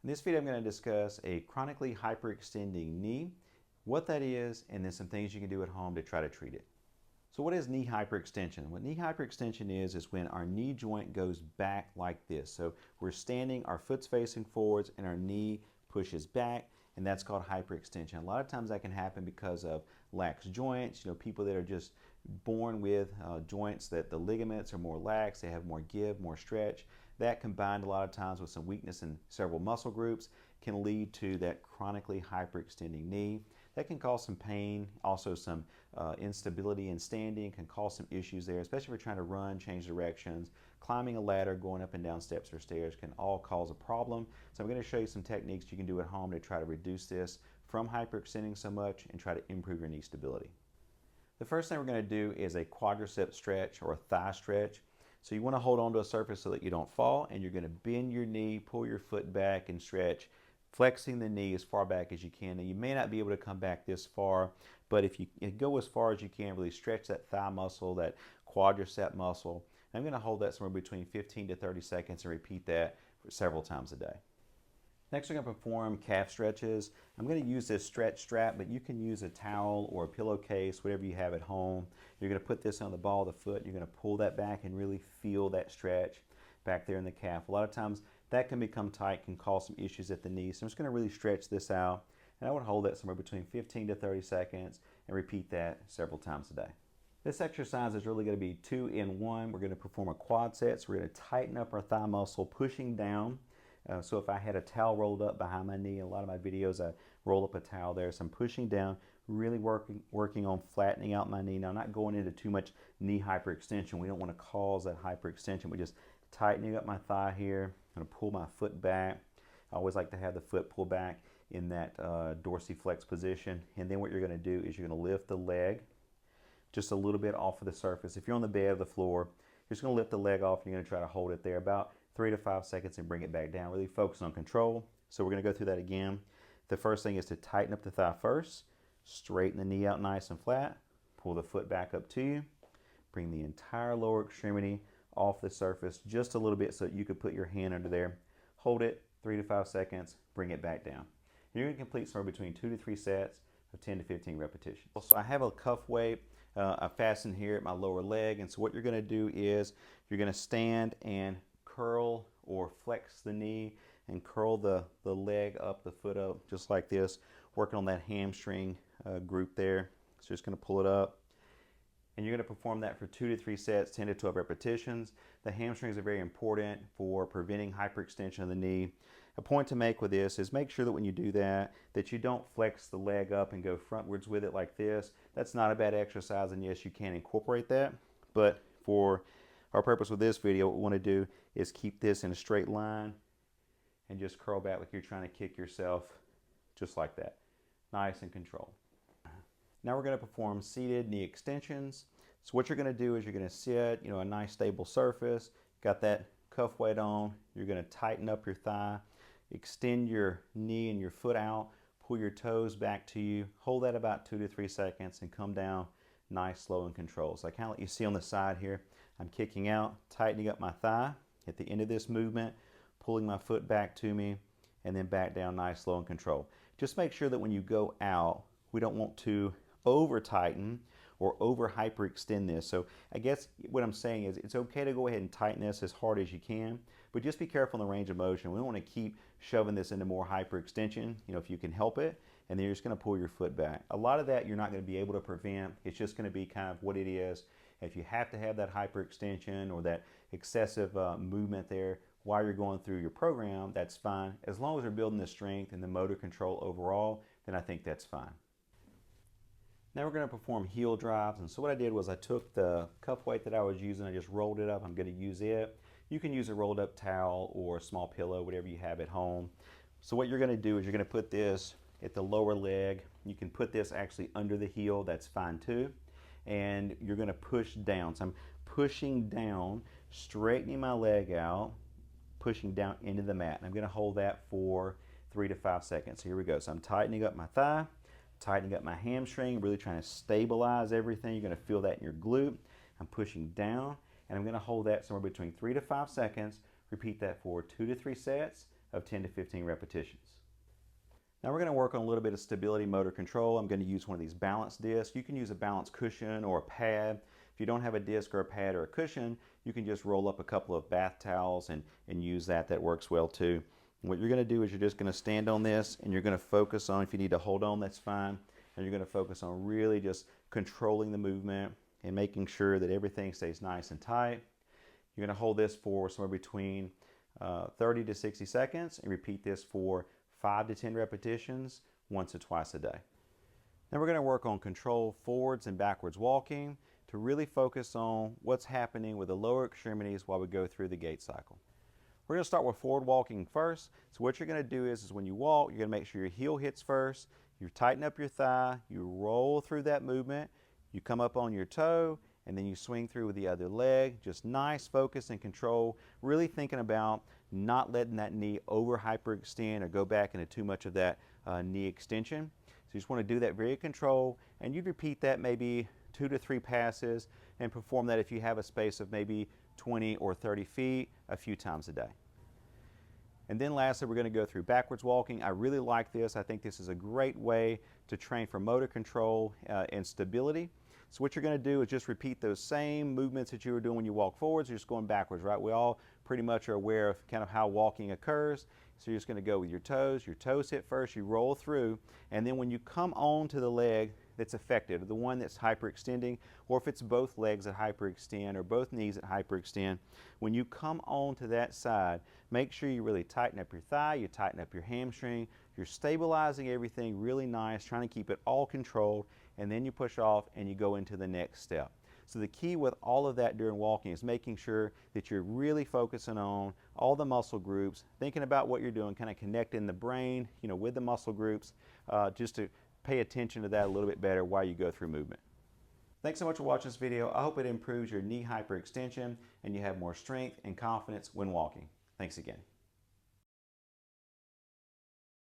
In this video, I'm going to discuss a chronically hyperextending knee, what that is, and then some things you can do at home to try to treat it. So what is knee hyperextension? What knee hyperextension is when our knee joint goes back like this. So we're standing, our foot's facing forwards, and our knee pushes back, and that's called hyperextension. A lot of times that can happen because of lax joints, people that are just born with joints that the ligaments are more lax, they have more give, more stretch. That combined a lot of times with some weakness in several muscle groups can lead to that chronically hyperextending knee. That can cause some pain, also some instability in standing, can cause some issues there, especially if you're trying to run, change directions. Climbing a ladder, going up and down steps or stairs can all cause a problem. So I'm going to show you some techniques you can do at home to try to reduce this from hyperextending so much and try to improve your knee stability. The first thing we're going to do is a quadriceps stretch or a thigh stretch. So you want to hold on to a surface so that you don't fall, and you're going to bend your knee, pull your foot back and stretch, flexing the knee as far back as you can. Now you may not be able to come back this far, but if you go as far as you can, really stretch that thigh muscle, that quadricep muscle. And I'm going to hold that somewhere between 15 to 30 seconds and repeat that for several times a day. Next, we're going to perform calf stretches. I'm going to use this stretch strap, but you can use a towel or a pillowcase, whatever you have at home. You're going to put this on the ball of the foot. You're going to pull that back and really feel that stretch back there in the calf. A lot of times that can become tight, can cause some issues at the knee. So I'm just going to really stretch this out, and I would hold that somewhere between 15 to 30 seconds and repeat that several times a day. This exercise is really going to be 2 in 1. We're going to perform a quad set. So we're going to tighten up our thigh muscle, pushing down. So if I had a towel rolled up behind my knee, in a lot of my videos I roll up a towel there. So I'm pushing down, really working on flattening out my knee. Now I'm not going into too much knee hyperextension. We don't want to cause that hyperextension. We're just tightening up my thigh here. I'm going to pull my foot back. I always like to have the foot pull back in that dorsiflex position. And then what you're going to do is you're going to lift the leg just a little bit off of the surface. If you're on the bed or the floor, you're just going to lift the leg off and you're going to try to hold it there about 3 to 5 seconds and bring it back down. Really focus on control. So we're going to go through that again. The first thing is to tighten up the thigh first. Straighten the knee out nice and flat. Pull the foot back up to you. Bring the entire lower extremity off the surface just a little bit so that you could put your hand under there. Hold it 3 to 5 seconds. Bring it back down. You're going to complete somewhere between 2 to 3 sets of 10 to 15 repetitions. So I have a cuff weight. I fasten here at my lower leg. And so what you're going to do is you're going to stand and curl or flex the knee and curl the leg up, the foot up, just like this, working on that hamstring group there. So just going to pull it up. And you're going to perform that for 2 to 3 sets, 10 to 12 repetitions. The hamstrings are very important for preventing hyperextension of the knee. A point to make with this is make sure that when you do that you don't flex the leg up and go frontwards with it like this. That's not a bad exercise, and yes, you can incorporate that. But for our purpose with this video, what we want to do is keep this in a straight line and just curl back like you're trying to kick yourself, just like that. Nice and controlled. Now we're going to perform seated knee extensions. So what you're going to do is you're going to sit, a nice stable surface, got that cuff weight on, you're going to tighten up your thigh, extend your knee and your foot out, pull your toes back to you, hold that about 2 to 3 seconds and come down nice, slow and controlled. So I kind of let you see on the side here, I'm kicking out, tightening up my thigh at the end of this movement, pulling my foot back to me, and then back down nice, slow and controlled. Just make sure that when you go out, we don't want to over tighten or over hyperextend this. So I guess what I'm saying is it's okay to go ahead and tighten this as hard as you can, but just be careful in the range of motion. We don't want to keep shoving this into more hyperextension, if you can help it, and then you're just going to pull your foot back. A lot of that you're not going to be able to prevent. It's just going to be kind of what it is. If you have to have that hyperextension or that excessive movement there while you're going through your program, that's fine. As long as you're building the strength and the motor control overall, then I think that's fine. Now we're going to perform heel drives. And so what I did was I took the cuff weight that I was using, I just rolled it up. I'm going to use it. You can use a rolled up towel or a small pillow, whatever you have at home. So what you're going to do is you're going to put this at the lower leg. You can put this actually under the heel, that's fine too. And you're going to push down. So I'm pushing down, straightening my leg out, pushing down into the mat. And I'm going to hold that for 3 to 5 seconds. So here we go. So I'm tightening up my thigh, tightening up my hamstring, really trying to stabilize everything. You're going to feel that in your glute. I'm pushing down, and I'm going to hold that somewhere between 3 to 5 seconds. Repeat that for 2 to 3 sets of 10 to 15 repetitions. Now we're going to work on a little bit of stability motor control. I'm going to use one of these balance discs. You can use a balance cushion or a pad. If you don't have a disc or a pad or a cushion, you can just roll up a couple of bath towels and use that. That works well too. And what you're going to do is you're just going to stand on this and you're going to focus on, if you need to hold on, that's fine. And you're going to focus on really just controlling the movement and making sure that everything stays nice and tight. You're going to hold this for somewhere between 30 to 60 seconds and repeat this for 5 to 10 repetitions once or twice a day. Now we're going to work on controlled forwards and backwards walking to really focus on what's happening with the lower extremities while we go through the gait cycle. We're going to start with forward walking first. So what you're going to do is when you walk, you're going to make sure your heel hits first. You tighten up your thigh, you roll through that movement, you come up on your toe, and then you swing through with the other leg. Just nice focus and control, really thinking about not letting that knee over hyperextend or go back into too much of that knee extension. So you just want to do that very controlled, and you'd repeat that maybe 2 to 3 passes and perform that if you have a space of maybe 20 or 30 feet a few times a day. And then lastly, we're going to go through backwards walking. I really like this. I think this is a great way to train for motor control and stability. So what you're going to do is just repeat those same movements that you were doing when you walk forwards. You're just going backwards, right? We all pretty much are aware of kind of how walking occurs. So you're just going to go with your toes hit first, you roll through, and then when you come on to the leg that's affected, the one that's hyperextending, or if it's both legs that hyperextend or both knees that hyperextend, when you come on to that side, make sure you really tighten up your thigh, you tighten up your hamstring, you're stabilizing everything really nice, trying to keep it all controlled, and then you push off and you go into the next step. So the key with all of that during walking is making sure that you're really focusing on all the muscle groups, thinking about what you're doing, kind of connecting the brain, with the muscle groups, just to pay attention to that a little bit better while you go through movement. Thanks so much for watching this video. I hope it improves your knee hyperextension and you have more strength and confidence when walking. Thanks again.